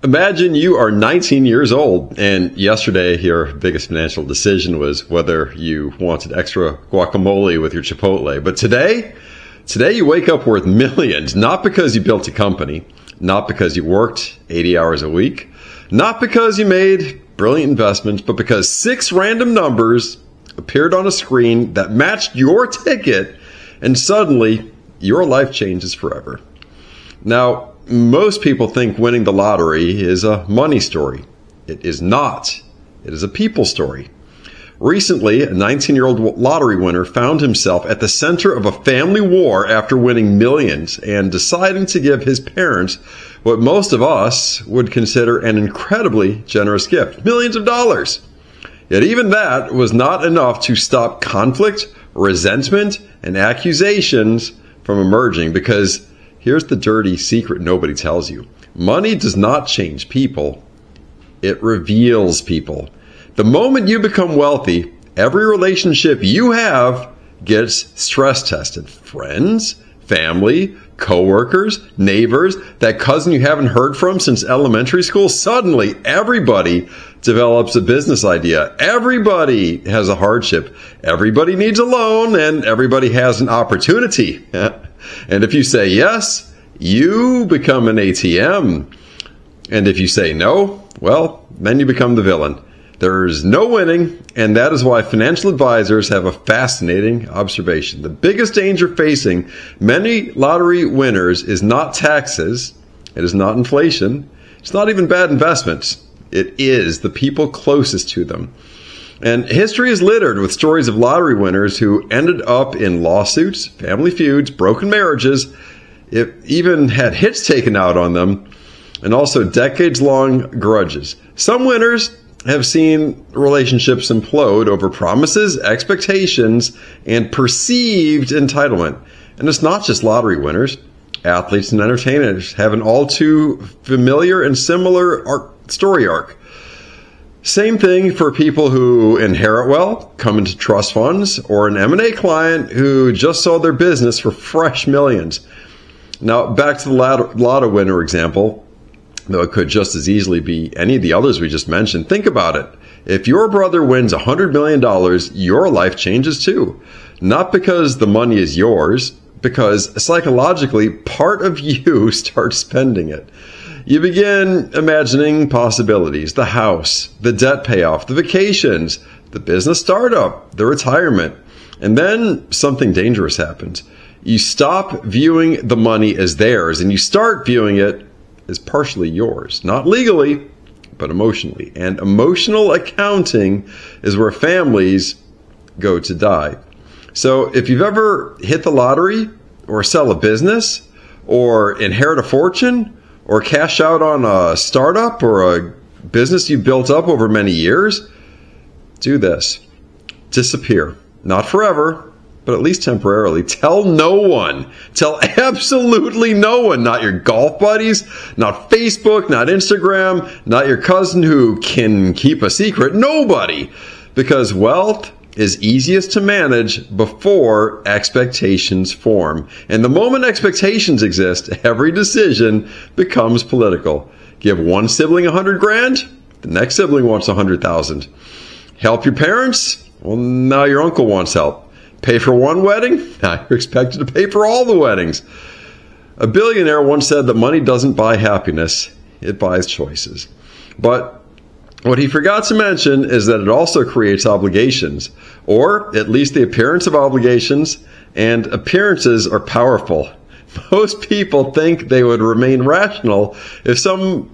Imagine you are 19 years old, and yesterday your biggest financial decision was whether you wanted extra guacamole with your Chipotle. But today you wake up worth millions, not because you built a company, not because you worked 80 hours a week, not because you made brilliant investments, but because 6 random numbers appeared on a screen that matched your ticket, and suddenly your life changes forever. Now, most people think winning the lottery is a money story. It is not. It is a people story. Recently, a 19-year-old lottery winner found himself at the center of a family war after winning millions and deciding to give his parents what most of us would consider an incredibly generous gift, millions of dollars. Yet even that was not enough to stop conflict, resentment, and accusations from emerging, because here's the dirty secret nobody tells you. Money does not change people. It reveals people. The moment you become wealthy, every relationship you have gets stress tested. Friends, family, coworkers, neighbors, that cousin you haven't heard from since elementary school. Suddenly, everybody develops a business idea. Everybody has a hardship. Everybody needs a loan, and everybody has an opportunity. And if you say yes, you become an ATM. And if you say no, well, then you become the villain. There's no winning, and that is why financial advisors have a fascinating observation. The biggest danger facing many lottery winners is not taxes, it is not inflation, it's not even bad investments. It is the people closest to them. And history is littered with stories of lottery winners who ended up in lawsuits, family feuds, broken marriages, even had hits taken out on them, and also decades-long grudges. Some winners have seen relationships implode over promises, expectations, and perceived entitlement. And it's not just lottery winners. Athletes and entertainers have an all too familiar and similar story arc. Same thing for people who inherit wealth, come into trust funds, or an M&A client who just sold their business for fresh millions. Now, back to the lotto winner example, though it could just as easily be any of the others we just mentioned. Think about it. If your brother wins $100 million, your life changes too. Not because the money is yours, because psychologically, part of you starts spending it. You begin imagining possibilities, the house, the debt payoff, the vacations, the business startup, the retirement. And then something dangerous happens. You stop viewing the money as theirs, and you start viewing it is partially yours, not legally, but emotionally. And emotional accounting is where families go to die. So if you've ever hit the lottery, or sell a business, or inherit a fortune, or cash out on a startup or a business you built up over many years, do this. Disappear. Not forever, but at least temporarily. Tell no one. Tell absolutely no one. Not your golf buddies, not Facebook, not Instagram, not your cousin who can keep a secret. Nobody. Because wealth is easiest to manage before expectations form. And the moment expectations exist, every decision becomes political. Give one sibling $100,000, the next sibling wants $100,000. Help your parents? Well, now your uncle wants help. Pay for one wedding? Now you're expected to pay for all the weddings. A billionaire once said that money doesn't buy happiness, it buys choices. But what he forgot to mention is that it also creates obligations, or at least the appearance of obligations, and appearances are powerful. Most people think they would remain rational if someone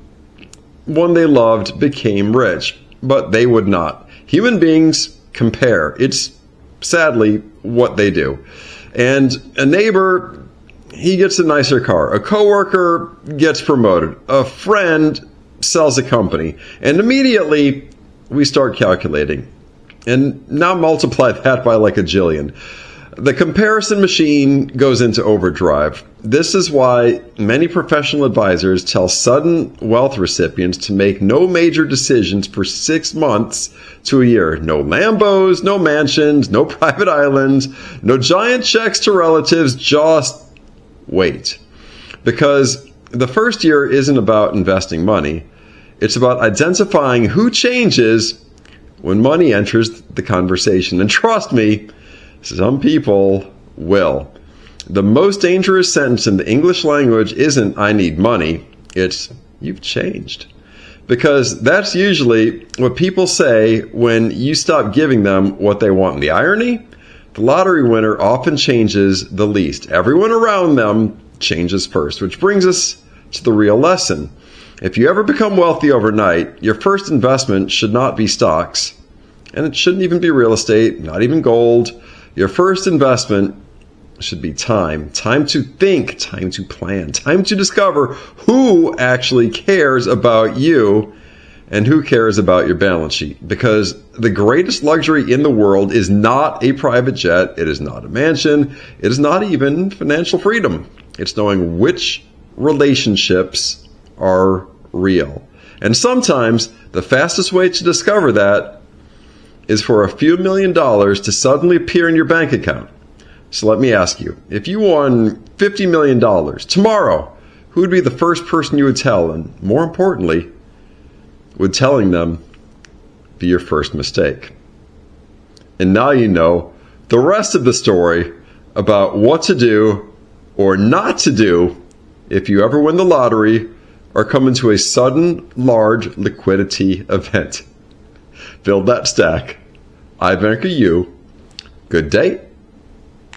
they loved became rich, but they would not. Human beings compare. It's sadly what they do. And a neighbor, he gets a nicer car. A coworker gets promoted. A friend sells a company. And immediately we start calculating. And now multiply that by like a jillion. The comparison machine goes into overdrive. This is why many professional advisors tell sudden wealth recipients to make no major decisions for 6 months to a year. No Lambos, no mansions, no private islands, no giant checks to relatives. Just wait. Because the first year isn't about investing money. It's about identifying who changes when money enters the conversation. And trust me, some people will. The most dangerous sentence in the English language isn't "I need money," it's "you've changed." Because that's usually what people say when you stop giving them what they want. And the irony? The lottery winner often changes the least. Everyone around them changes first, which brings us to the real lesson. If you ever become wealthy overnight, your first investment should not be stocks, and it shouldn't even be real estate, not even gold. Your first investment should be time. Time to think, time to plan, time to discover who actually cares about you and who cares about your balance sheet. Because the greatest luxury in the world is not a private jet, it is not a mansion, it is not even financial freedom. It's knowing which relationships are real. And sometimes the fastest way to discover that is for a few $1,000,000 to suddenly appear in your bank account. So let me ask you, if you won $50 million tomorrow, who would be the first person you would tell? And more importantly, would telling them be your first mistake? And now you know the rest of the story about what to do or not to do if you ever win the lottery or come into a sudden large liquidity event. Build that stack. iBankerU. Good day.